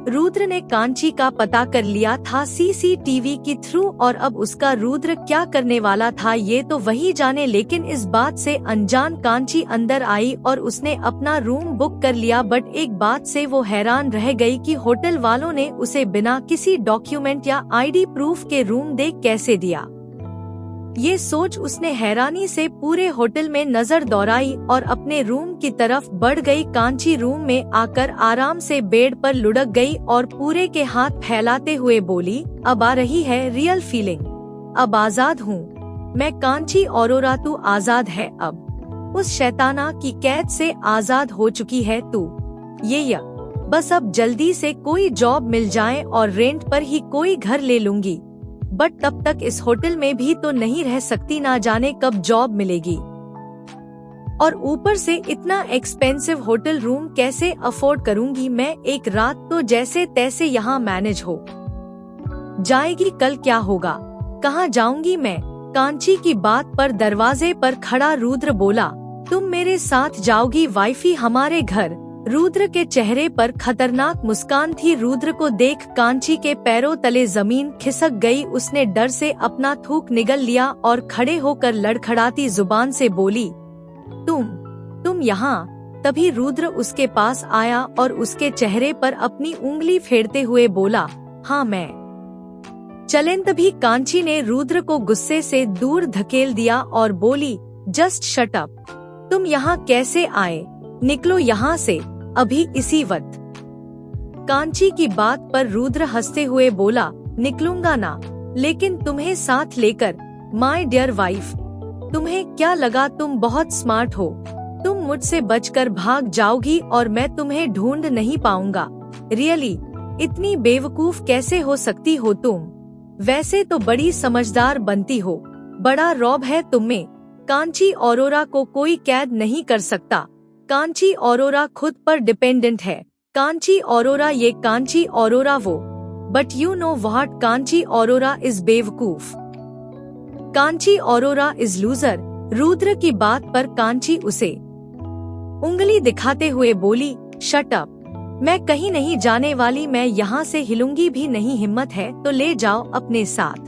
रुद्र ने कांची का पता कर लिया था सीसीटीवी के थ्रू, और अब उसका रुद्र क्या करने वाला था ये तो वही जाने। लेकिन इस बात से अनजान कांची अंदर आई और उसने अपना रूम बुक कर लिया। बट एक बात से वो हैरान रह गई कि होटल वालों ने उसे बिना किसी डॉक्यूमेंट या आईडी प्रूफ के रूम दे कैसे दिया। ये सोच उसने हैरानी से पूरे होटल में नजर दौड़ाई और अपने रूम की तरफ बढ़ गई। कांची रूम में आकर आराम से बेड पर लुढ़क गई और पूरे के हाथ फैलाते हुए बोली, अब आ रही है रियल फीलिंग, अब आजाद हूँ मैं कांची औरोरा, तू आजाद है अब। उस शैताना की कैद से आजाद हो चुकी है तू। बस अब जल्दी से कोई जॉब मिल जाए और रेंट पर ही कोई घर ले लूंगी। बट तब तक इस होटल में भी तो नहीं रह सकती, ना जाने कब जॉब मिलेगी। और ऊपर से इतना एक्सपेंसिव होटल रूम कैसे अफोर्ड करूंगी मैं। एक रात तो जैसे तैसे यहाँ मैनेज हो जाएगी, कल क्या होगा, कहाँ जाऊंगी मैं। कांची की बात पर दरवाजे पर खड़ा रुद्र बोला, तुम मेरे साथ जाओगी वाइफी हमारे घर। रुद्र के चेहरे पर खतरनाक मुस्कान थी। रुद्र को देख कांची के पैरों तले जमीन खिसक गई। उसने डर से अपना थूक निगल लिया और खड़े होकर लड़खड़ाती जुबान से बोली, तुम यहाँ। तभी रुद्र उसके पास आया और उसके चेहरे पर अपनी उंगली फेरते हुए बोला, हाँ मैं। चलें। तभी कांची ने रुद्र को गुस्से से दूर धकेल दिया और बोली, जस्ट शट अप, तुम यहाँ कैसे आए, निकलो यहाँ से अभी इसी वक्त। कांची की बात पर रुद्र हंसते हुए बोला, निकलूंगा ना, लेकिन तुम्हें साथ लेकर। माय डियर वाइफ, तुम्हें क्या लगा तुम बहुत स्मार्ट हो, तुम मुझसे बचकर भाग जाओगी और मैं तुम्हें ढूंढ नहीं पाऊंगा। रियली इतनी बेवकूफ कैसे हो सकती हो तुम। वैसे तो बड़ी समझदार बनती हो, बड़ा रौब है तुम्हें। कांची औरोरा को कोई कैद नहीं कर सकता। कांची औरोरा खुद पर डिपेंडेंट है। कांची औरोरा ये, कांची औरोरा वो। But you know what, Kanchi Aurora is बेवकूफ, कांची औरोरा इज लूजर। रुद्र की बात पर कांची उसे उंगली दिखाते हुए बोली, शट अप, मैं कहीं नहीं जाने वाली, मैं यहाँ से हिलूंगी भी नहीं। हिम्मत है तो ले जाओ अपने साथ।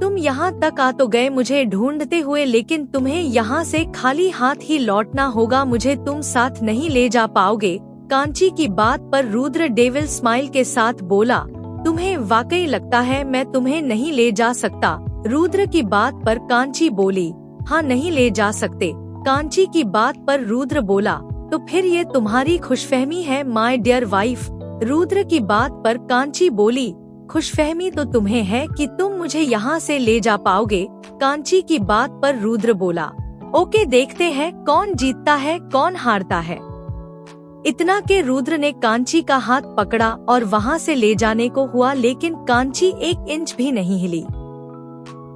तुम यहाँ तक आ तो गए मुझे ढूंढते हुए, लेकिन तुम्हें यहाँ से खाली हाथ ही लौटना होगा, मुझे तुम साथ नहीं ले जा पाओगे। कांची की बात पर रुद्र डेविल स्माइल के साथ बोला, तुम्हें वाकई लगता है मैं तुम्हें नहीं ले जा सकता। रुद्र की बात पर कांची बोली, हाँ नहीं ले जा सकते। कांची की बात पर रुद्र बोला, तो फिर ये तुम्हारी खुशफहमी है माय डियर वाइफ। रुद्र की बात पर कांची बोली, खुशफहमी तो तुम्हें है कि तुम मुझे यहाँ से ले जा पाओगे। कांची की बात पर रुद्र बोला, ओके देखते हैं कौन जीतता है कौन हारता है। इतना के रुद्र ने कांची का हाथ पकड़ा और वहाँ से ले जाने को हुआ, लेकिन कांची 1 इंच भी नहीं हिली।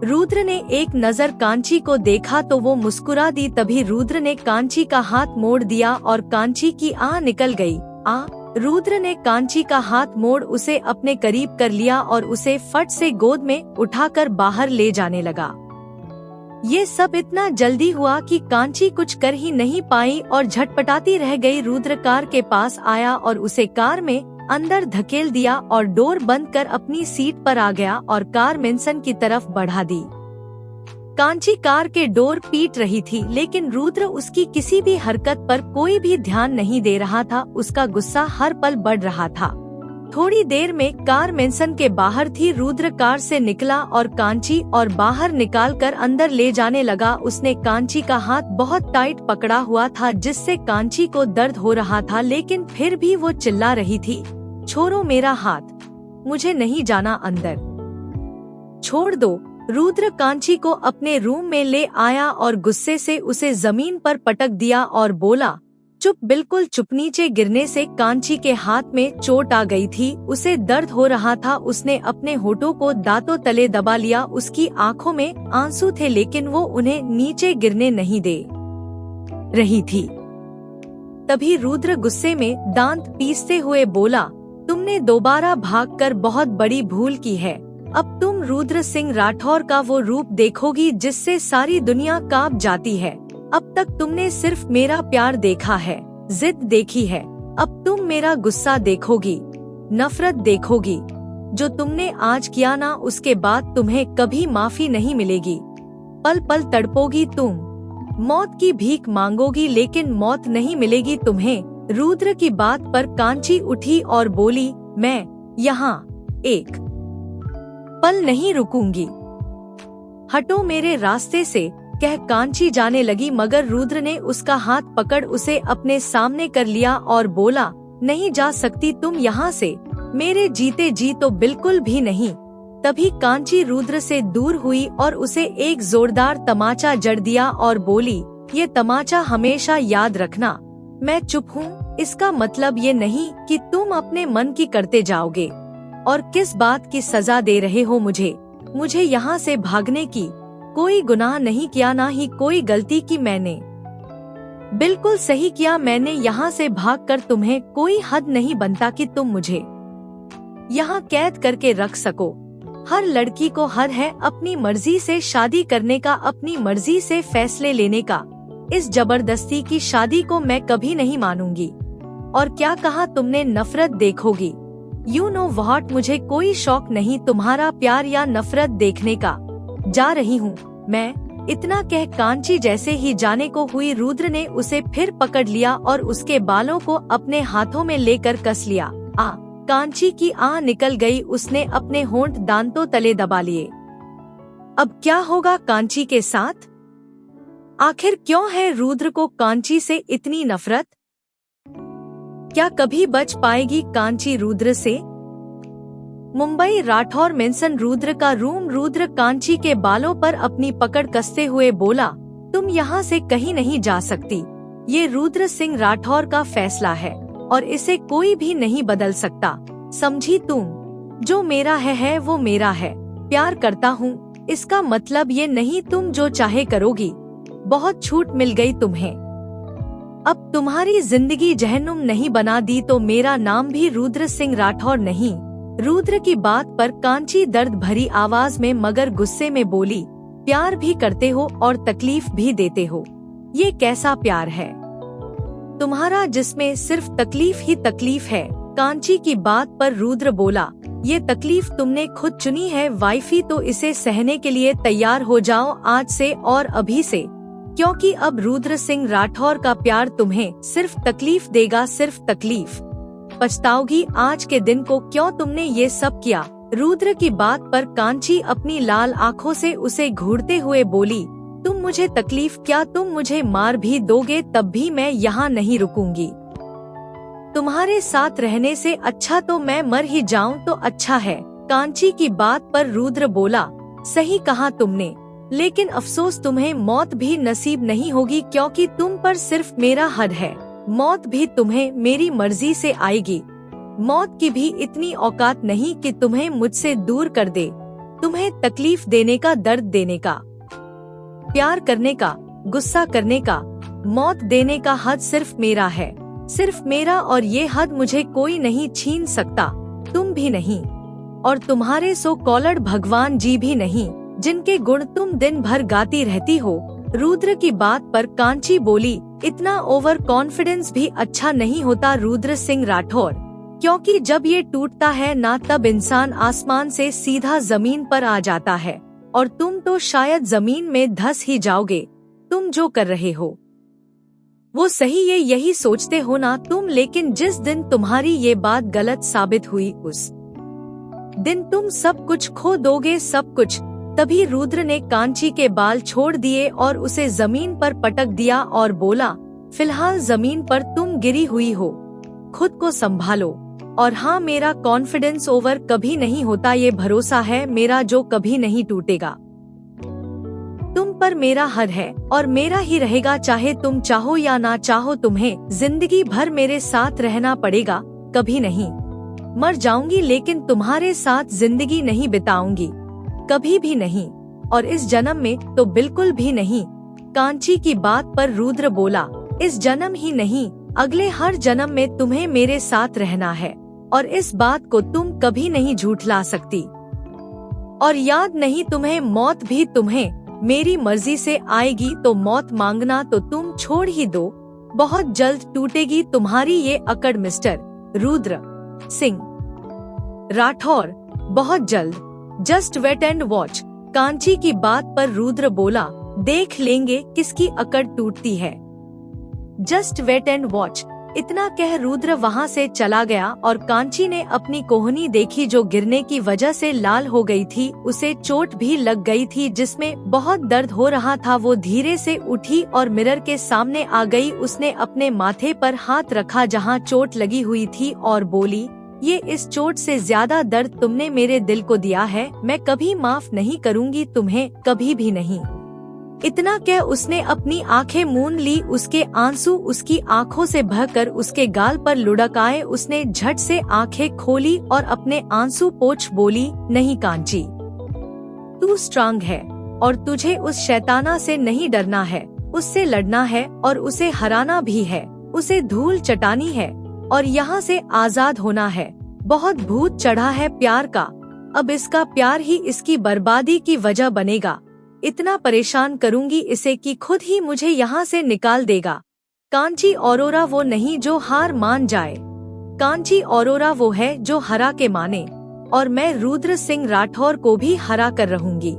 रुद्र ने एक नजर कांची को देखा तो वो मुस्कुरा दी। तभी रुद्र ने कांची का हाथ मोड़ दिया और कांची की आह निकल गई। रुद्र ने कांची का हाथ मोड़ उसे अपने करीब कर लिया और उसे फट से गोद में उठाकर बाहर ले जाने लगा। ये सब इतना जल्दी हुआ कि कांची कुछ कर ही नहीं पाई और झटपटाती रह गई। रुद्र कार के पास आया और उसे कार में अंदर धकेल दिया और डोर बंद कर अपनी सीट पर आ गया और कार मेंसन की तरफ बढ़ा दी। कांची कार के डोर पीट रही थी, लेकिन रुद्र उसकी किसी भी हरकत पर कोई भी ध्यान नहीं दे रहा था। उसका गुस्सा हर पल बढ़ रहा था। थोड़ी देर में कार मेंसन के बाहर थी। रुद्र कार से निकला और कांची और बाहर निकालकर अंदर ले जाने लगा। उसने कांची का हाथ बहुत टाइट पकड़ा हुआ था, जिससे कांची को दर्द हो रहा था, लेकिन फिर भी वो चिल्ला रही थी, छोड़ो मेरा हाथ, मुझे नहीं जाना अंदर, छोड़ दो। रुद्र कांची को अपने रूम में ले आया और गुस्से से उसे जमीन पर पटक दिया और बोला, चुप, बिल्कुल चुप। नीचे गिरने से कांची के हाथ में चोट आ गई थी, उसे दर्द हो रहा था। उसने अपने होठों को दांतों तले दबा लिया। उसकी आंखों में आंसू थे, लेकिन वो उन्हें नीचे गिरने नहीं दे रही थी। तभी रुद्र गुस्से में दांत पीसते हुए बोला, तुमने दोबारा भागकर बहुत बड़ी भूल की है। अब तुम रुद्र सिंह राठौर का वो रूप देखोगी जिससे सारी दुनिया कांप जाती है। अब तक तुमने सिर्फ मेरा प्यार देखा है, जिद देखी है, अब तुम मेरा गुस्सा देखोगी, नफरत देखोगी। जो तुमने आज किया ना, उसके बाद तुम्हें कभी माफी नहीं मिलेगी। पल पल तड़पोगी तुम, मौत की भीख मांगोगी, लेकिन मौत नहीं मिलेगी तुम्हें। रुद्र की बात पर कांची उठी और बोली, मैं यहाँ एक पल नहीं रुकूंगी, हटो मेरे रास्ते से, कह कांची जाने लगी। मगर रुद्र ने उसका हाथ पकड़ उसे अपने सामने कर लिया और बोला, नहीं जा सकती तुम यहाँ से, मेरे जीते जी तो बिल्कुल भी नहीं। तभी कांची रुद्र से दूर हुई और उसे एक जोरदार तमाचा जड़ दिया और बोली, ये तमाचा हमेशा याद रखना। मैं चुप हूँ, इसका मतलब ये नहीं कि तुम अपने मन की करते जाओगे। और किस बात की सजा दे रहे हो मुझे यहाँ से भागने की? कोई गुनाह नहीं किया, ना ही कोई गलती की मैंने। बिल्कुल सही किया मैंने, यहाँ से भागकर तुम्हें कोई हद नहीं बनता कि तुम मुझे यहाँ कैद करके रख सको। हर लड़की को हक है अपनी मर्जी से शादी करने का, अपनी मर्जी से फैसले लेने का। इस जबरदस्ती की शादी को मैं कभी नहीं मानूंगी। और क्या कहा तुमने, नफरत देखोगी? यू नो व्हाट, मुझे कोई शौक नहीं तुम्हारा प्यार या नफरत देखने का। जा रही हूँ मैं। इतना कह कांची जैसे ही जाने को हुई, रुद्र ने उसे फिर पकड़ लिया और उसके बालों को अपने हाथों में लेकर कस लिया। कांची की आह निकल गई, उसने अपने होंठ दांतों तले दबा लिए। अब क्या होगा कांची के साथ? आखिर क्यों है रुद्र को कांची से इतनी नफरत? क्या कभी बच पाएगी कांची रुद्र से? मुंबई राठौर मेंशन रुद्र का रूम। रुद्र कांची के बालों पर अपनी पकड़ कसते हुए बोला, तुम यहाँ से कहीं नहीं जा सकती। ये रुद्र सिंह राठौर का फैसला है और इसे कोई भी नहीं बदल सकता, समझी तुम? जो मेरा है वो मेरा है। प्यार करता हूँ, इसका मतलब ये नहीं तुम जो चाहे करोगी। बहुत छूट मिल गई तुम्हें। अब तुम्हारी जिंदगी जहन्नुम नहीं बना दी तो मेरा नाम भी रुद्र सिंह राठौर नहीं। रुद्र की बात पर कांची दर्द भरी आवाज में मगर गुस्से में बोली, प्यार भी करते हो और तकलीफ भी देते हो। ये कैसा प्यार है तुम्हारा जिसमें सिर्फ तकलीफ ही तकलीफ है? कांची की बात पर रुद्र बोला, ये तकलीफ तुमने खुद चुनी है वाइफी, तो इसे सहने के लिए तैयार हो जाओ आज से और अभी से, क्योंकि अब रुद्र सिंह राठौर का प्यार तुम्हें सिर्फ तकलीफ देगा, सिर्फ तकलीफ। पछताओगी आज के दिन को, क्यों तुमने ये सब किया। रुद्र की बात पर कांची अपनी लाल आँखों से उसे घूरते हुए बोली, तुम मुझे तकलीफ क्या, तुम मुझे मार भी दोगे तब भी मैं यहाँ नहीं रुकूंगी। तुम्हारे साथ रहने से अच्छा तो मैं मर ही जाऊं तो अच्छा है। कांची की बात पर रुद्र बोला, सही कहा तुमने, लेकिन अफसोस तुम्हें मौत भी नसीब नहीं होगी, क्योंकि तुम पर सिर्फ मेरा हद है। मौत भी तुम्हें मेरी मर्जी से आएगी। मौत की भी इतनी औकात नहीं कि तुम्हें मुझसे दूर कर दे, तुम्हें तकलीफ देने का, दर्द देने का, प्यार करने का, गुस्सा करने का, मौत देने का हद सिर्फ मेरा है, सिर्फ मेरा, और ये हद मुझे कोई नहीं छीन सकता, तुम भी नहीं, और तुम्हारे सो कॉलर्ड भगवान जी भी नहीं, जिनके गुण तुम दिन भर गाती रहती हो। रुद्र की बात पर कांची बोली, इतना ओवर कॉन्फिडेंस भी अच्छा नहीं होता रुद्र सिंह राठौर, क्योंकि जब ये टूटता है ना तब इंसान आसमान से सीधा जमीन पर आ जाता है, और तुम तो शायद जमीन में धंस ही जाओगे। तुम जो कर रहे हो वो सही है, यही सोचते हो ना तुम, लेकिन जिस दिन तुम्हारी ये बात गलत साबित हुई उस दिन तुम सब कुछ खो दोगे, सब कुछ। तभी रुद्र ने कांची के बाल छोड़ दिए और उसे जमीन पर पटक दिया और बोला, फिलहाल जमीन पर तुम गिरी हुई हो, खुद को संभालो। और हाँ, मेरा कॉन्फिडेंस ओवर कभी नहीं होता, ये भरोसा है मेरा जो कभी नहीं टूटेगा। तुम पर मेरा हद है और मेरा ही रहेगा, चाहे तुम चाहो या ना चाहो, तुम्हें जिंदगी भर मेरे साथ रहना पड़ेगा। कभी नहीं, मर जाऊंगी लेकिन तुम्हारे साथ जिंदगी नहीं बिताऊंगी, कभी भी नहीं, और इस जन्म में तो बिल्कुल भी नहीं। कांची की बात पर रुद्र बोला, इस जन्म ही नहीं, अगले हर जन्म में तुम्हें मेरे साथ रहना है, और इस बात को तुम कभी नहीं झूठला सकती। और याद नहीं तुम्हें, मौत भी तुम्हें मेरी मर्जी से आएगी, तो मौत मांगना तो तुम छोड़ ही दो, बहुत जल्द टूटेगी तुम्हारी ये अकड़ मिस्टर रुद्र सिंह राठौर, बहुत जल्द। Just wait and watch. Kanchi की बात पर रुद्र बोला, देख लेंगे किसकी अकड़ टूटती है। Just wait and watch. इतना कह रुद्र वहाँ से चला गया और कांची ने अपनी कोहनी देखी जो गिरने की वजह से लाल हो गई थी। उसे चोट भी लग गई थी जिसमें बहुत दर्द हो रहा था। वो धीरे से उठी और मिरर के सामने आ गई। उसने अपने माथे पर हाथ रखा जहाँ चोट लगी हुई थी और बोली, ये इस चोट से ज्यादा दर्द तुमने मेरे दिल को दिया है। मैं कभी माफ नहीं करूँगी तुम्हें, कभी भी नहीं। इतना कह उसने अपनी आंखें मूंद ली। उसके आंसू उसकी आंखों से बहकर उसके गाल पर लुढ़क आए। उसने झट से आंखें खोली और अपने आंसू पोंछ बोली, नहीं कांची, तू स्ट्रांग है और तुझे उस शैताना से नहीं डरना है। उससे लड़ना है और उसे हराना भी है। उसे धूल चटानी है और यहाँ से आजाद होना है। बहुत भूत चढ़ा है प्यार का, अब इसका प्यार ही इसकी बर्बादी की वजह बनेगा। इतना परेशान करूंगी इसे कि खुद ही मुझे यहाँ से निकाल देगा। कांची औरोरा वो नहीं जो हार मान जाए। कांची औरोरा वो है जो हरा के माने, और मैं रुद्र सिंह राठौर को भी हरा कर रहूंगी।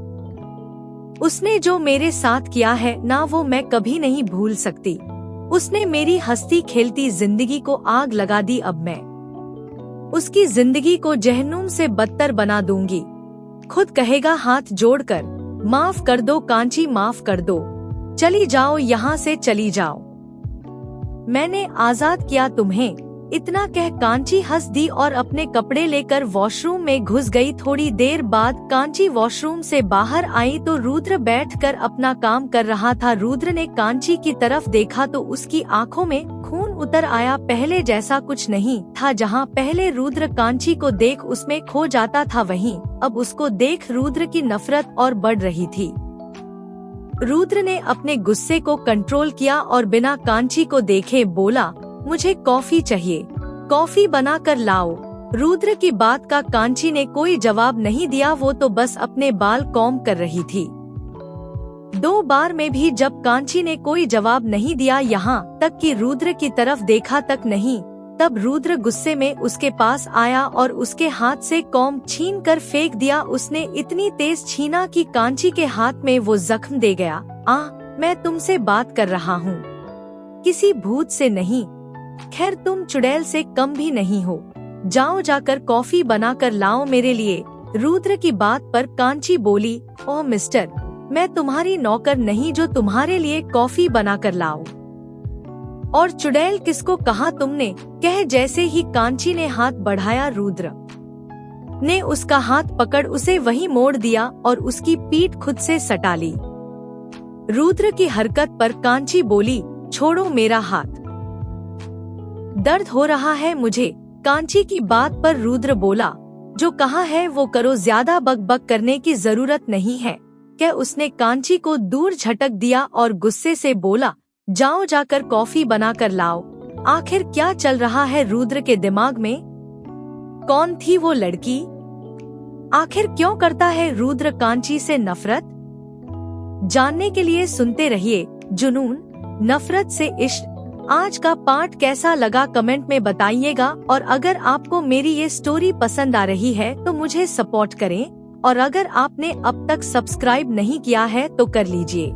उसने जो मेरे साथ किया है ना, वो मैं कभी नहीं भूल सकती। उसने मेरी हंसती खेलती जिंदगी को आग लगा दी। अब मैं उसकी जिंदगी को जहन्नुम से बदतर बना दूंगी। खुद कहेगा हाथ जोड़कर, माफ कर दो कांची, माफ कर दो, चली जाओ यहाँ से, चली जाओ, मैंने आजाद किया तुम्हें। इतना कह कांची हंस दी और अपने कपड़े लेकर वॉशरूम में घुस गई। थोड़ी देर बाद कांची वॉशरूम से बाहर आई तो रुद्र बैठकर अपना काम कर रहा था। रुद्र ने कांची की तरफ देखा तो उसकी आंखों में खून उतर आया। पहले जैसा कुछ नहीं था। जहां पहले रुद्र कांची को देख उसमें खो जाता था, वहीं अब उसको देख रुद्र की नफरत और बढ़ रही थी। रुद्र ने अपने गुस्से को कंट्रोल किया और बिना कांची को देखे बोला, मुझे कॉफी चाहिए, कॉफी बना कर लाओ। रुद्र की बात का कांची ने कोई जवाब नहीं दिया। वो तो बस अपने बाल कॉम्ब कर रही थी। 2 बार में भी जब कांची ने कोई जवाब नहीं दिया, यहाँ तक कि रुद्र की तरफ देखा तक नहीं, तब रुद्र गुस्से में उसके पास आया और उसके हाथ से कॉम्ब छीन कर फेंक दिया। उसने इतनी तेज छीना कि कांची के हाथ में वो जख्म दे गया। मैं तुमसे बात कर रहा हूँ, किसी भूत से नहीं। खैर तुम चुड़ैल से कम भी नहीं हो। जाओ जाकर कॉफी बना कर लाओ मेरे लिए। रुद्र की बात पर कांची बोली, ओह मिस्टर, मैं तुम्हारी नौकर नहीं जो तुम्हारे लिए कॉफी बना कर लाओ। और चुड़ैल किसको कहा तुमने? कह जैसे ही कांची ने हाथ बढ़ाया, रुद्र ने उसका हाथ पकड़ उसे वहीं मोड़ दिया और उसकी पीठ खुद से सटा ली। रुद्र की हरकत पर कांची बोली, छोड़ो मेरा हाथ, दर्द हो रहा है मुझे। कांची की बात पर रुद्र बोला, जो कहा है वो करो, ज्यादा बक करने की जरूरत नहीं है। क्या उसने कांची को दूर झटक दिया और गुस्से से बोला, जाओ जाकर कॉफी बना कर लाओ। आखिर क्या चल रहा है रुद्र के दिमाग में? कौन थी वो लड़की? आखिर क्यों करता है रुद्र कांची से नफरत? जानने के लिए सुनते रहिए जुनून, नफरत से इश्क। आज का पार्ट कैसा लगा कमेंट में बताइएगा, और अगर आपको मेरी ये स्टोरी पसंद आ रही है तो मुझे सपोर्ट करें, और अगर आपने अब तक सब्सक्राइब नहीं किया है तो कर लीजिए।